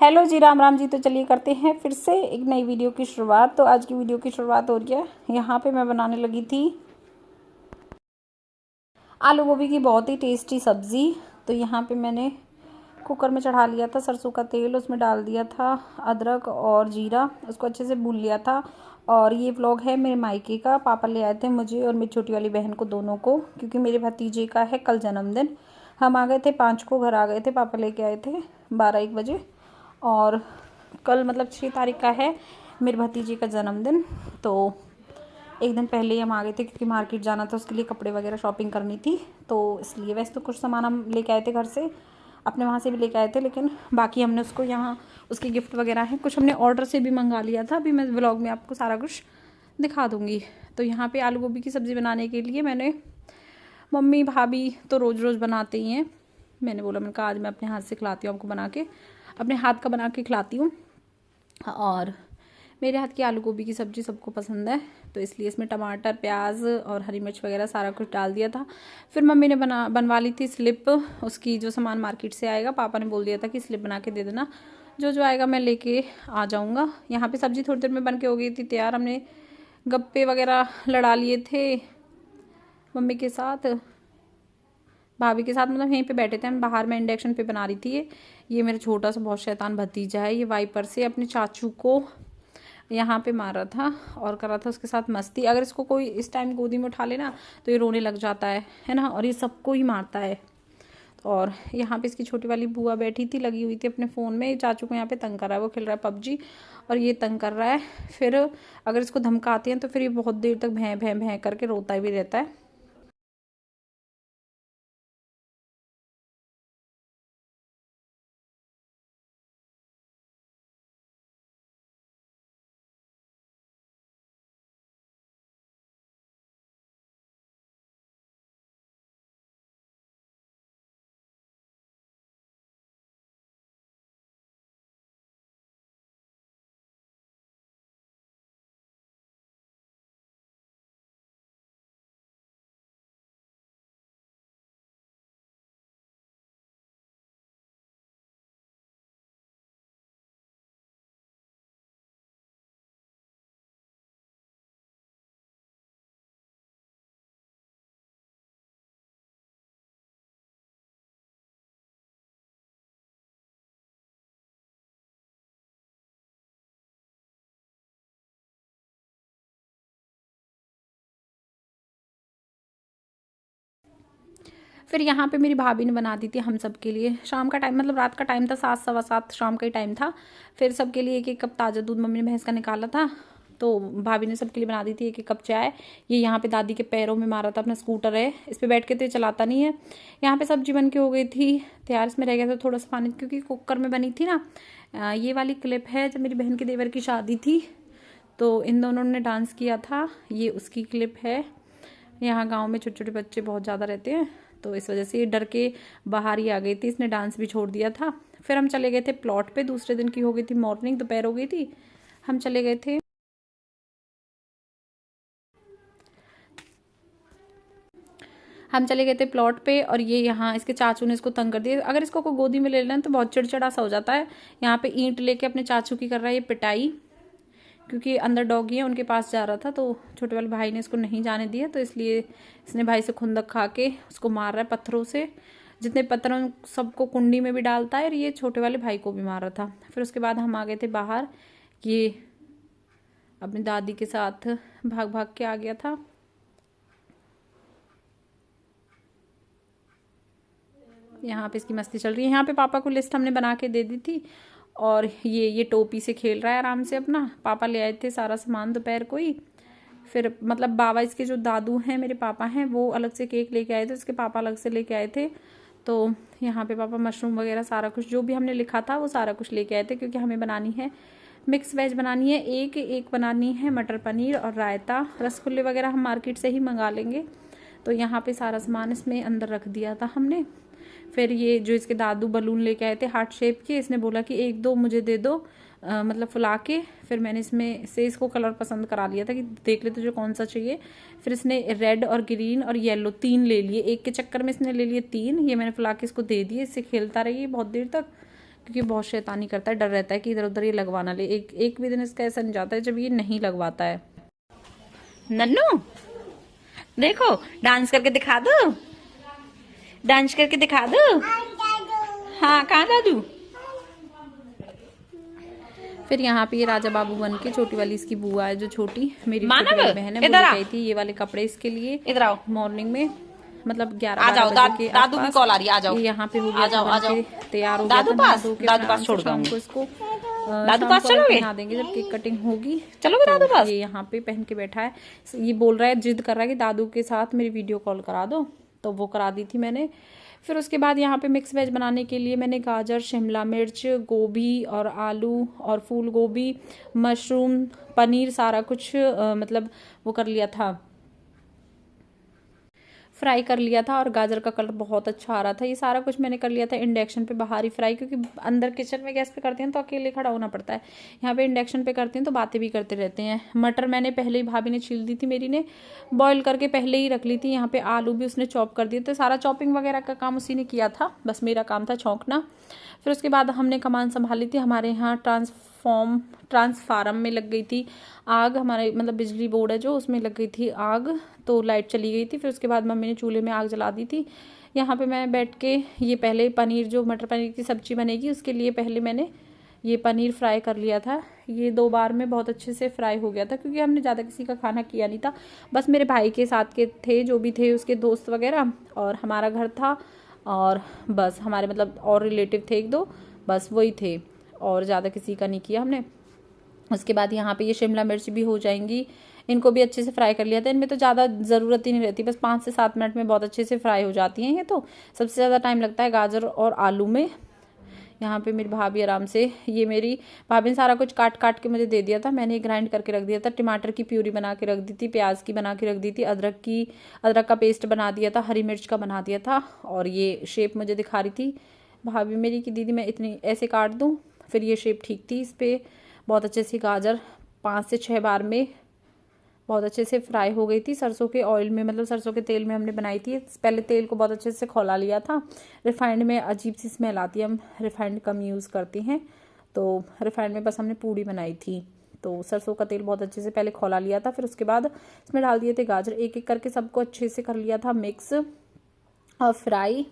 Hello जी, राम राम जी। तो चलिए करते हैं फिर से एक नई वीडियो की शुरुआत। तो आज की वीडियो की शुरुआत हो रही है, यहाँ पे मैं बनाने लगी थी आलू गोभी की बहुत ही टेस्टी सब्ज़ी। तो यहाँ पे मैंने कुकर में चढ़ा लिया था सरसों का तेल, उसमें डाल दिया था अदरक और जीरा, उसको अच्छे से भून लिया था। और ये व्लॉग है मेरे मायके का। पापा ले आए थे मुझे और मेरी छोटी वाली बहन को, दोनों को, क्योंकि मेरे भतीजे का है कल जन्मदिन। हम आ गए थे 5 को, घर आ गए थे, पापा लेके आए थे 12-1 बजे। और कल मतलब 6 तारीख का है मेरे भतीजे का जन्मदिन। तो एक दिन पहले ही हम आ गए थे, क्योंकि मार्केट जाना था, उसके लिए कपड़े वगैरह शॉपिंग करनी थी। तो इसलिए वैसे तो कुछ सामान हम लेके आए थे घर से, अपने वहाँ से भी लेके आए थे, लेकिन बाकी हमने उसको यहाँ उसके गिफ्ट वगैरह हैं, कुछ हमने ऑर्डर से भी मंगा लिया था। अभी मैं व्लॉग में आपको सारा कुछ दिखा दूँगी। तो यहाँ पर आलू गोभी की सब्ज़ी बनाने के लिए मैंने, मम्मी भाभी तो रोज़ रोज़ बनाते ही हैं, मैंने बोला, मैंने कहा आज मैं अपने हाथ से खिलाती हूँ आपको, बना के अपने हाथ का बना के खिलाती हूँ। और मेरे हाथ की आलू गोभी की सब्ज़ी सबको पसंद है, तो इसलिए इसमें टमाटर, प्याज और हरी मिर्च वगैरह सारा कुछ डाल दिया था। फिर मम्मी ने बनवा ली थी स्लिप, उसकी जो सामान मार्केट से आएगा, पापा ने बोल दिया था कि स्लिप बना के दे देना, जो जो आएगा मैं लेके आ जाऊँगा। यहाँ पे सब्ज़ी थोड़ी देर में बन के हो गई थी तैयार। हमने गप्पे वगैरह लड़ा लिए थे मम्मी के साथ, भाभी के साथ, मतलब यहीं पे बैठे थे हम। बाहर मैं इंडक्शन पे बना रही थी। ये मेरा छोटा सा बहुत शैतान भतीजा है, ये वाइपर से अपने चाचू को यहाँ पे मार रहा था और कर रहा था उसके साथ मस्ती। अगर इसको कोई इस टाइम गोदी में उठा लेना तो ये रोने लग जाता है ना, और ये सबको ही मारता है। और यहाँ पे इसकी छोटी वाली बुआ बैठी थी, लगी हुई थी अपने फ़ोन में। चाचू को यहाँ पे तंग कर रहा है, वो खेल रहा है पबजी, और ये तंग कर रहा है। फिर अगर इसको धमकाते हैं तो फिर ये बहुत देर तक भैं भैं भैं करके रोता भी रहता है। फिर यहाँ पे मेरी भाभी ने बना दी थी हम सब के लिए, शाम का टाइम, मतलब रात का टाइम था, 7, सवा 7 शाम का ही टाइम था। फिर सबके लिए एक एक कप ताज़ा दूध मम्मी ने भैंस का निकाला था, तो भाभी ने सबके लिए बना दी थी एक एक कप चाय। ये यहाँ पे दादी के पैरों में मारा था, अपना स्कूटर है, इस पर बैठ के तो ये चलाता नहीं है। यहाँ पे सब्जी बन के हो गई थी तैयार, इसमें रह गया था थोड़ा सा पानी, क्योंकि कुकर में बनी थी ना। ये वाली क्लिप है जब मेरी बहन के देवर की शादी थी, तो इन दोनों ने डांस किया था, ये उसकी क्लिप है। यहाँ गांव में छोटे छोटे बच्चे बहुत ज़्यादा रहते हैं, तो इस वजह से ये डर के बाहर ही आ गई थी, इसने डांस भी छोड़ दिया था। फिर हम चले गए थे प्लॉट पे, दूसरे दिन की हो गई थी मॉर्निंग, दोपहर हो गई थी, हम चले गए थे। हम चले गए थे प्लॉट पे, और ये यहाँ इसके चाचू ने इसको तंग कर दिया। अगर इसको कोई गोदी में ले लेना तो बहुत चिड़चिड़ा सा हो जाता है। यहाँ पे ईंट लेके अपने चाचू की कर रहा है ये पिटाई, क्योंकि अंदर डॉगी है, उनके पास जा रहा था, तो छोटे वाले भाई ने इसको नहीं जाने दिया, तो इसलिए इसने भाई से खुंदक खा के उसको मार रहा है पत्थरों से। जितने पत्थर सबको कुंडी में भी डालता है, और ये छोटे वाले भाई को भी मार रहा था। फिर उसके बाद हम आ गए थे बाहर, ये अपनी दादी के साथ भाग भाग के आ गया था। यहाँ पे इसकी मस्ती चल रही है। यहाँ पे पापा को लिस्ट हमने बना के दे दी थी, और ये टोपी से खेल रहा है आराम से अपना। पापा ले आए थे सारा सामान दोपहर को ही। फिर मतलब बाबा, इसके जो दादू हैं, मेरे पापा हैं, वो अलग से केक लेके आए थे, उसके पापा अलग से लेके आए थे। तो यहाँ पे पापा मशरूम वगैरह सारा कुछ जो भी हमने लिखा था वो सारा कुछ लेके आए थे, क्योंकि हमें बनानी है मिक्स वेज बनानी है, एक बनानी है मटर पनीर और रायता। रसगुल्ले वगैरह हम मार्केट से ही मंगा लेंगे। तो यहाँ पे सारा सामान इसमें अंदर रख दिया था हमने। फिर ये जो इसके दादू बलून लेके आए थे हार्ट शेप के, इसने बोला कि 1-2 मुझे दे दो, मतलब फुला के। फिर मैंने इसमें से इसको कलर पसंद करा लिया था कि देख ले तुझे कौन सा चाहिए। फिर इसने रेड और ग्रीन और येलो 3 ले लिए, एक के चक्कर में इसने ले लिए 3। ये मैंने फुला के इसको दे दिए, इससे खेलता रहिए बहुत देर तक, क्योंकि बहुत शैतानी करता है, डर रहता है कि इधर उधर ये लगवा ना ले। एक भी दिन इसका ऐसा नहीं जाता है जब ये नहीं लगवाता है। नन्नू देखो, डांस करके दिखा दो, डांस करके दिखा दो। हाँ, कहाँ दादू। फिर यहाँ पे ये राजा बाबू बन के, छोटी वाली इसकी बुआ है जो छोटी मेरी छोटी वाली बहन है, वो लेके आई थी ये वाले कपड़े इसके लिए। इधर आओ, मॉर्निंग में मतलब 11-12 बजे के दादू की कॉल आ रही है, आ जाओ। ये यहाँ पे हो गया, आ जाओ, तैयार हो गया था, दादू पास छोड़ शाम को इसको, दादू पास चलोगे, बना देंगे जब केक कटिंग होगी, चलोगे दादू पास। ये यहाँ पे पहन के बैठा है, ये बोल रहा है, जिद कर रहा है कि दादू के साथ मेरी वीडियो कॉल करा दो, तो वो करा दी थी मैंने। फिर उसके बाद यहाँ पे मिक्स वेज बनाने के लिए मैंने गाजर, शिमला मिर्च, गोभी और आलू और फूल गोभी, मशरूम, पनीर, सारा कुछ मतलब वो कर लिया था, फ्राई कर लिया था। और गाजर का कलर बहुत अच्छा आ रहा था। ये सारा कुछ मैंने कर लिया था इंडक्शन पे बाहर ही फ्राई, क्योंकि अंदर किचन में गैस पे करते हैं तो अकेले खड़ा होना पड़ता है। यहाँ पे इंडक्शन पे करते हैं तो बातें भी करते रहते हैं। मटर मैंने पहले ही, भाभी ने छील दी थी मेरी ने, बॉईल करके पहले ही रख ली थी। यहाँ पे आलू भी उसने चॉप कर दिए थे, सारा चॉपिंग वगैरह का काम उसी ने किया था, बस मेरा काम था छौंकना। फिर उसके बाद हमने कमान संभाली थी। हमारे यहाँ ट्रांसफार्म में लग गई थी आग, हमारे मतलब बिजली बोर्ड है जो, उसमें लग गई थी आग, तो लाइट चली गई थी। फिर उसके बाद मम्मी ने चूल्हे में आग जला दी थी। यहाँ पे मैं बैठ के ये पहले पनीर, जो मटर पनीर की सब्जी बनेगी उसके लिए पहले मैंने ये पनीर फ्राई कर लिया था। ये 2 बार में बहुत अच्छे से फ्राई हो गया था, क्योंकि हमने ज़्यादा किसी का खाना किया नहीं था, बस मेरे भाई के साथ के थे जो भी थे, उसके दोस्त वगैरह, और हमारा घर था, और बस हमारे मतलब और रिलेटिव थे 1-2, बस वही थे, और ज़्यादा किसी का नहीं किया हमने। उसके बाद यहाँ पे ये शिमला मिर्च भी हो जाएंगी, इनको भी अच्छे से फ्राई कर लिया था। इनमें तो ज़्यादा ज़रूरत ही नहीं रहती, बस 5 से 7 मिनट में बहुत अच्छे से फ्राई हो जाती हैं। ये तो सबसे ज़्यादा टाइम लगता है गाजर और आलू में। यहाँ पे मेरी भाभी आराम से, ये मेरी भाभी ने सारा कुछ काट काट के मुझे दे दिया था, मैंने ग्राइंड करके रख दिया था। टमाटर की प्यूरी बना के रख दी थी, प्याज की बना के रख दी थी, अदरक का पेस्ट बना दिया था, हरी मिर्च का बना दिया था, और ये शेप मुझे दिखा रही थी भाभी मेरी कि दीदी मैं इतनी ऐसे काट दूँ। फिर ये शेप ठीक थी। इस पर बहुत अच्छे से गाजर 5 से 6 बार में बहुत अच्छे से फ्राई हो गई थी। सरसों के ऑयल में, मतलब सरसों के तेल में हमने बनाई थी। पहले तेल को बहुत अच्छे से खौला लिया था। रिफाइंड में अजीब सी स्मेल आती है, हम रिफाइंड कम यूज़ करते हैं, तो रिफाइंड में बस हमने पूड़ी बनाई थी। तो सरसों का तेल बहुत अच्छे से पहले खौला लिया था। फिर उसके बाद इसमें डाल दिए थे गाजर, एक एक करके सबको अच्छे से कर लिया था मिक्स और फ्राई।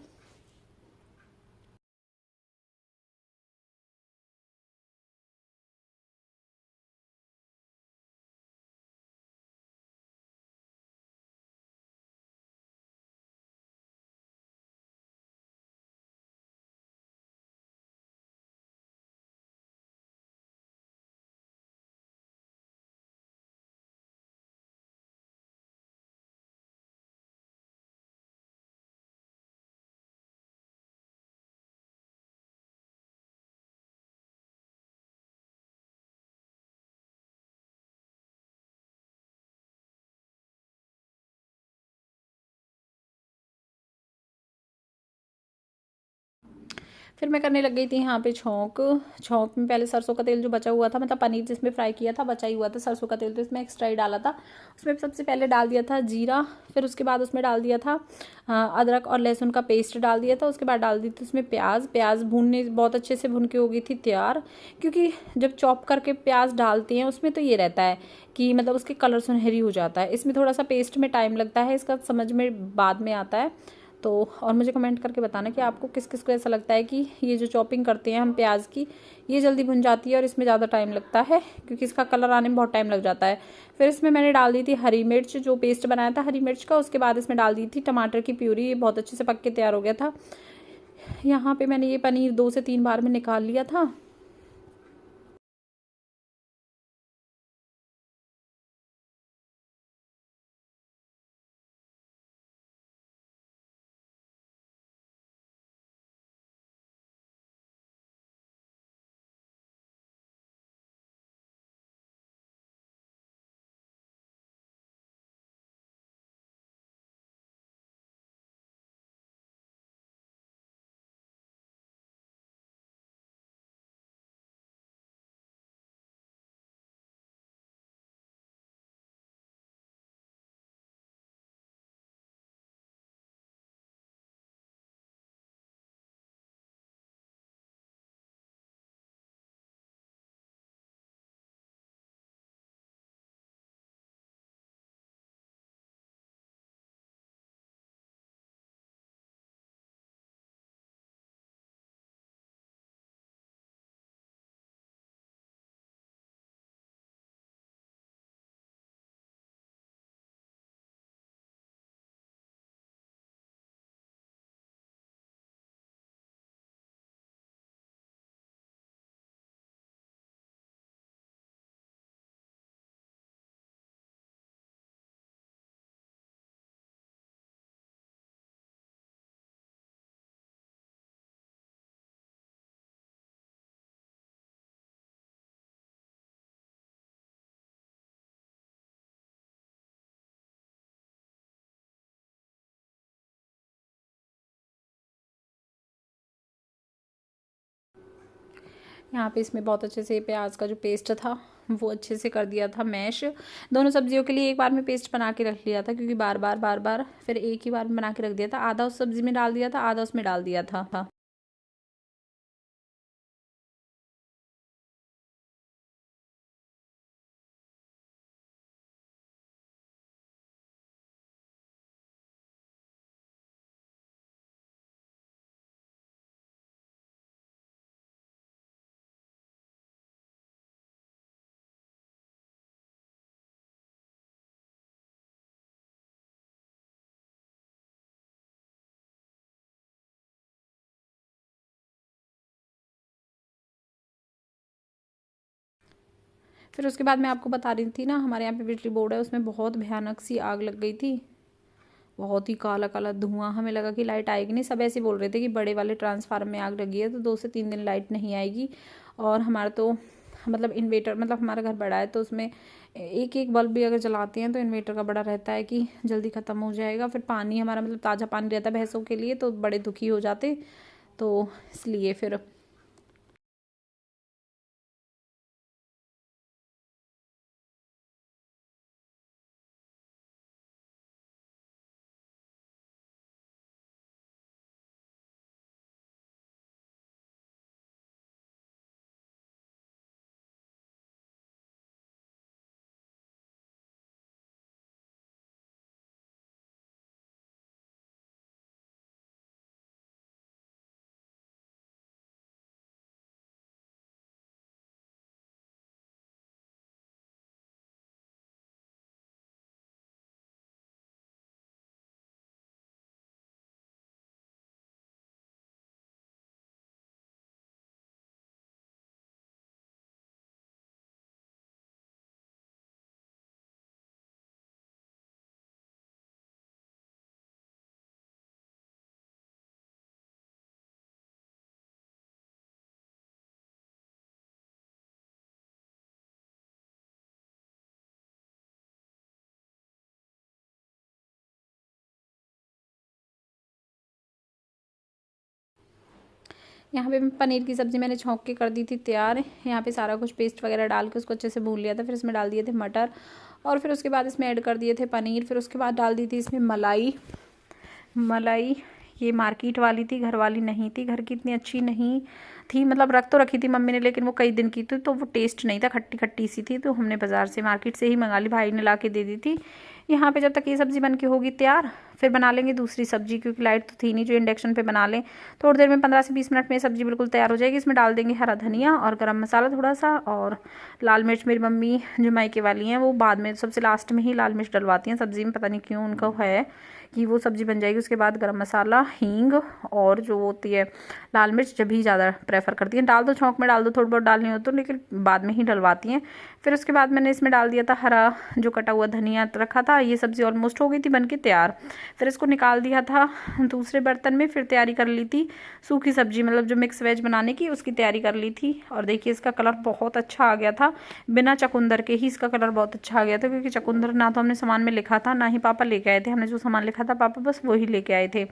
फिर मैं करने लग गई थी यहाँ पे छौंक में पहले सरसों का तेल जो बचा हुआ था, मतलब पनीर जिसमें फ्राई किया था बचा ही हुआ था सरसों का तेल, तो इसमें एक्स्ट्रा ही डाला था। उसमें सबसे पहले डाल दिया था जीरा, फिर उसके बाद उसमें डाल दिया था अदरक और लहसुन का पेस्ट डाल दिया था। उसके बाद डाल दी थी उसमें प्याज भूनने, बहुत अच्छे से भून के हो गई थी तैयार। क्योंकि जब चॉप करके प्याज डालते हैं उसमें तो ये रहता है कि मतलब उसके कलर सुनहरी हो जाता है, इसमें थोड़ा सा पेस्ट में टाइम लगता है, इसका समझ में बाद में आता है। तो और मुझे कमेंट करके बताना कि आपको किस किस को ऐसा लगता है कि ये जो चॉपिंग करते हैं हम प्याज की, ये जल्दी भुन जाती है और इसमें ज़्यादा टाइम लगता है, क्योंकि इसका कलर आने में बहुत टाइम लग जाता है। फिर इसमें मैंने डाल दी थी हरी मिर्च, जो पेस्ट बनाया था हरी मिर्च का। उसके बाद इसमें डाल दी थी टमाटर की प्यूरी, ये बहुत अच्छे से पक के तैयार हो गया था। यहाँ पे मैंने ये पनीर 2 से 3 बार में निकाल लिया था। यहाँ पे इसमें बहुत अच्छे से प्याज का जो पेस्ट था वो अच्छे से कर दिया था मैश। दोनों सब्जियों के लिए एक बार में पेस्ट बना के रख लिया था, क्योंकि बार बार फिर एक ही बार में बना के रख दिया था। आधा उस सब्जी में डाल दिया था, आधा उसमें डाल दिया था। फिर उसके बाद मैं आपको बता रही थी ना, हमारे यहाँ पे बिजली बोर्ड है, उसमें बहुत भयानक सी आग लग गई थी। बहुत ही काला काला धुआं, हमें लगा कि लाइट आएगी नहीं। सब ऐसे बोल रहे थे कि बड़े वाले ट्रांसफार्मर में आग लगी है तो 2 से 3 दिन लाइट नहीं आएगी। और हमारा तो मतलब इन्वेटर, मतलब हमारा घर बड़ा है तो उसमें एक एक बल्ब भी अगर जलाते हैं तो इन्वेटर का बड़ा रहता है कि जल्दी ख़त्म हो जाएगा। फिर पानी हमारा मतलब ताज़ा पानी रहता है भैंसों के लिए, तो बड़े दुखी हो जाते। तो इसलिए फिर यहाँ पे पनीर की सब्ज़ी मैंने छौंक के कर दी थी तैयार। यहाँ पे सारा कुछ पेस्ट वगैरह डाल के उसको अच्छे से भून लिया था। फिर इसमें डाल दिए थे मटर, और फिर उसके बाद इसमें ऐड कर दिए थे पनीर। फिर उसके बाद डाल दी थी इसमें मलाई। मलाई ये मार्केट वाली थी, घर वाली नहीं थी। घर की इतनी अच्छी नहीं थी, मतलब रख तो रखी थी मम्मी ने, लेकिन वो कई दिन की थी तो वो टेस्ट नहीं था, खट्टी खट्टी सी थी। तो हमने बाज़ार से मार्केट से ही मंगा ली, भाई ने ला के दे दी थी। यहाँ पे जब तक ये सब्ज़ी बन के होगी तैयार, फिर बना लेंगे दूसरी सब्ज़ी, क्योंकि लाइट तो थी नहीं जो इंडक्शन पे बना लें। थोड़ी देर में 15 से 20 मिनट में सब्ज़ी बिल्कुल तैयार हो जाएगी। इसमें डाल देंगे हरा धनिया और गरम मसाला थोड़ा सा, और लाल मिर्च। मेरी मम्मी जो मायके वाली हैं वो बाद में सबसे लास्ट में ही लाल मिर्च डलवाती हैं सब्ज़ी में, पता नहीं क्यों उनका है कि वो सब्ज़ी बन जाएगी। उसके बाद गरम मसाला, हींग और जो होती है लाल मिर्च जब ही ज़्यादा प्रेफर करती हैं। डाल दो छौंक में, डाल दो, थोड़ी बहुत डालनी हो तो, लेकिन बाद में ही डलवाती हैं। फिर उसके बाद मैंने इसमें डाल दिया था हरा जो कटा हुआ धनिया रखा था। ये सब्ज़ी ऑलमोस्ट हो गई थी बन के तैयार। फिर इसको निकाल दिया था दूसरे बर्तन में। फिर तैयारी कर ली थी सूखी सब्जी, मतलब जो मिक्स वेज बनाने की, उसकी तैयारी कर ली थी। और देखिए इसका कलर बहुत अच्छा आ गया था, बिना चकुंदर के ही इसका कलर बहुत अच्छा आ गया था, क्योंकि चकुंदर ना तो हमने सामान में लिखा था, ना ही पापा लेके आए थे। हमने जो सामान लिखा था पापा बस वही लेके आए थे।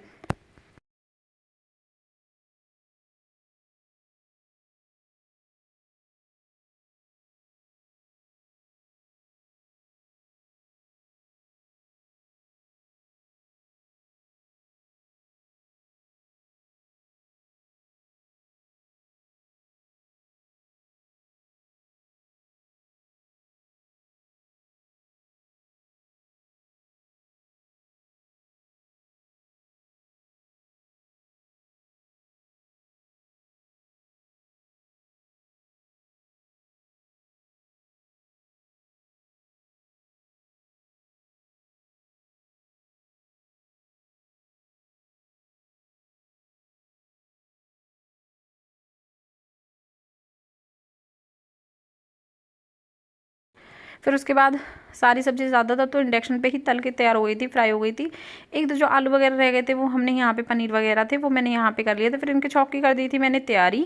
फिर उसके बाद सारी सब्ज़ी ज़्यादातर तो इंडक्शन पे ही तल के तैयार हो गई थी, फ्राई हो गई थी। एक दो जो आलू वगैरह रह गए थे वो हमने यहाँ पे, पनीर वगैरह थे वो मैंने यहाँ पे कर लिए थे। फिर इनके छौंकी कर दी थी मैंने तैयारी।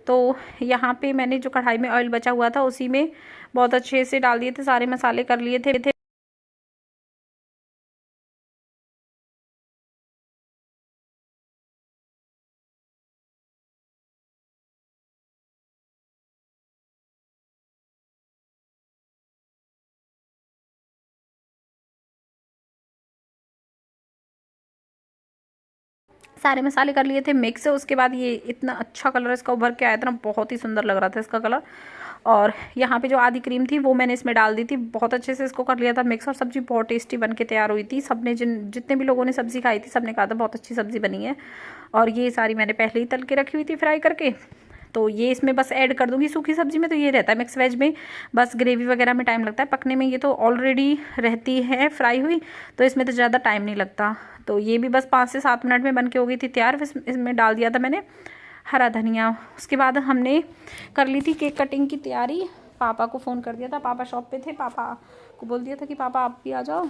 तो यहाँ पे मैंने जो कढ़ाई में ऑयल बचा हुआ था उसी में बहुत अच्छे से डाल दिए थे, सारे मसाले कर लिए थे। सारे मसाले कर लिए थे मिक्स। उसके बाद ये इतना अच्छा कलर इसका उभर के आया था ना, बहुत ही सुंदर लग रहा था इसका कलर। और यहाँ पे जो आधी क्रीम थी वो मैंने इसमें डाल दी थी। बहुत अच्छे से इसको कर लिया था मिक्स, और सब्ज़ी बहुत टेस्टी बन के तैयार हुई थी। सबने जितने भी लोगों ने सब्ज़ी खाई थी सबने कहा था बहुत अच्छी सब्ज़ी बनी है। और ये सारी मैंने पहले ही तल के रखी हुई थी फ्राई करके, तो ये इसमें बस ऐड कर दूंगी। सूखी सब्जी में तो ये रहता है, मिक्स वेज में बस ग्रेवी वगैरह में टाइम लगता है पकने में, ये तो ऑलरेडी रहती है फ्राई हुई, तो इसमें तो ज़्यादा टाइम नहीं लगता। तो ये भी बस 5 से 7 मिनट में बन के हो गई थी तैयार। फिर इसमें डाल दिया था मैंने हरा धनिया। उसके बाद हमने कर ली थी केक कटिंग की तैयारी। पापा को फ़ोन कर दिया था, पापा शॉप पे थे, पापा को बोल दिया था कि पापा आप भी आ जाओ।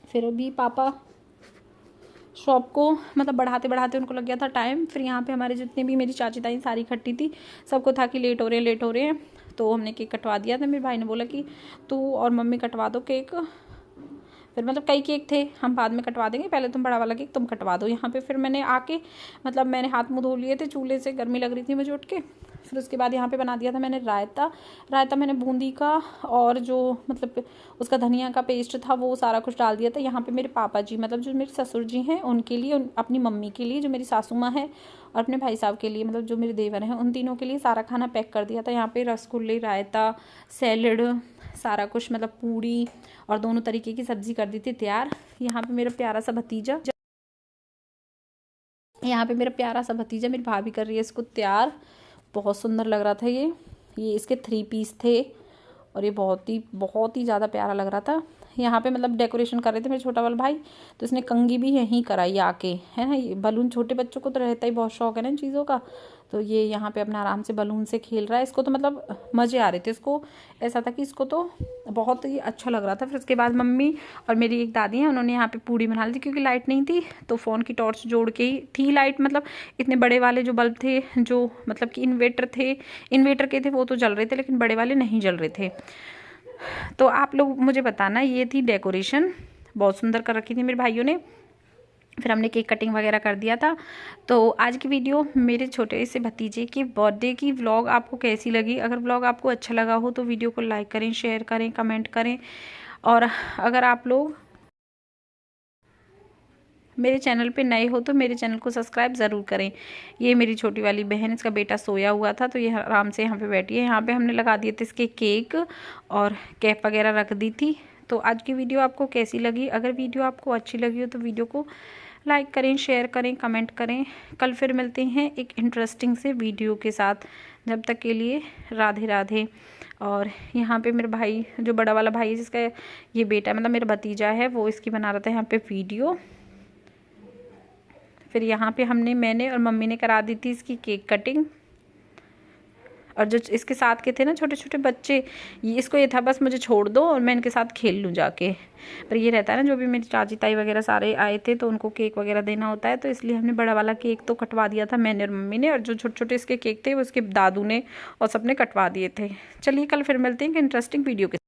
फिर अभी पापा शॉप को मतलब बढ़ाते बढ़ाते उनको लग गया था टाइम। फिर यहाँ पे हमारे जितने भी मेरी चाची ताई सारी इकट्ठी थी, सबको था कि लेट हो रहे हैं, तो हमने केक कटवा दिया था। मेरे भाई ने बोला कि तू और मम्मी कटवा दो केक। फिर मतलब कई केक थे, हम बाद में कटवा देंगे, पहले तुम बड़ा वाला केक तुम कटवा दो यहाँ पे। फिर मैंने आके मतलब मैंने हाथ मुँह धो लिए थे चूल्हे से, गर्मी लग रही थी मुझे उठ के। फिर उसके बाद यहाँ पे बना दिया था मैंने रायता मैंने बूंदी का और जो मतलब उसका धनिया का पेस्ट था वो सारा कुछ डाल दिया था। यहाँ पे मेरे पापा जी मतलब जो मेरे ससुर जी हैं उनके लिए, अपनी मम्मी के लिए, जो मेरी सासू माँ है, और अपने भाई साहब के लिए मतलब जो मेरे देवर हैं उन तीनों के लिए सारा खाना पैक कर दिया था। यहाँ पे रसगुल्ले, रायता, सैलड, सारा कुछ मतलब पूड़ी और दोनों तरीके की सब्जी कर दी थी तैयार। यहाँ पे मेरा प्यारा सा भतीजा मेरी भाभी कर रही है इसको तैयार। बहुत सुंदर लग रहा था ये इसके 3 पीस थे और ये बहुत ही ज़्यादा प्यारा लग रहा था। यहाँ पे मतलब डेकोरेशन कर रहे थे मेरे छोटा वाला भाई, तो इसने कंघी भी यहीं कराई आके, है ना। ये बलून छोटे बच्चों को तो रहता ही बहुत शौक है ना इन चीज़ों का, तो ये यहाँ पे अपना आराम से बलून से खेल रहा है। इसको तो मतलब मज़े आ रहे थे, इसको ऐसा था कि इसको तो बहुत ही अच्छा लग रहा था। फिर उसके बाद मम्मी और मेरी एक दादी हैं, उन्होंने यहाँ पे पूड़ी बना ली थी क्योंकि लाइट नहीं थी, तो फ़ोन की टॉर्च जोड़ के ही थी लाइट। मतलब इतने बड़े वाले जो बल्ब थे, जो मतलब कि इन्वेटर के थे वो तो जल रहे थे, लेकिन बड़े वाले नहीं जल रहे थे। तो आप लोग मुझे बताना, ये थी डेकोरेशन, बहुत सुंदर कर रखी थी मेरे भाइयों ने। फिर हमने केक कटिंग वगैरह कर दिया था। तो आज की वीडियो मेरे छोटे से भतीजे की बर्थडे की व्लॉग आपको कैसी लगी? अगर व्लॉग आपको अच्छा लगा हो तो वीडियो को लाइक करें, शेयर करें, कमेंट करें। और अगर आप लोग मेरे चैनल पे नए हो तो मेरे चैनल को सब्सक्राइब ज़रूर करें। ये मेरी छोटी वाली बहन, इसका बेटा सोया हुआ था तो ये आराम से यहाँ पे बैठी है। यहाँ पे हमने लगा दिए थे इसके केक और कैप वगैरह रख दी थी। तो आज की वीडियो आपको कैसी लगी? अगर वीडियो आपको अच्छी लगी हो तो वीडियो को लाइक करें, शेयर करें, कमेंट करें। कल फिर मिलते हैं एक इंटरेस्टिंग से वीडियो के साथ। जब तक के लिए राधे राधे। और यहाँ पे मेरे भाई, जो बड़ा वाला भाई है जिसका ये बेटा मतलब मेरा भतीजा है, वो इसकी बना रहा था यहाँ पे वीडियो। फिर यहाँ पे मैंने और मम्मी ने करा दी थी इसकी केक कटिंग। और जो इसके साथ के थे ना छोटे छोटे बच्चे, इसको ये था बस मुझे छोड़ दो और मैं इनके साथ खेल लूँ जाके। पर ये रहता है ना, जो भी मेरी चाची ताई वगैरह सारे आए थे तो उनको केक वगैरह देना होता है, तो इसलिए हमने बड़ा वाला केक तो कटवा दिया था मैंने और मम्मी ने, और जो छोटे छोटे इसके केक थे वो उसके दादू ने और सबने कटवा दिए थे। चलिए कल फिर मिलते हैं एक इंटरेस्टिंग वीडियो के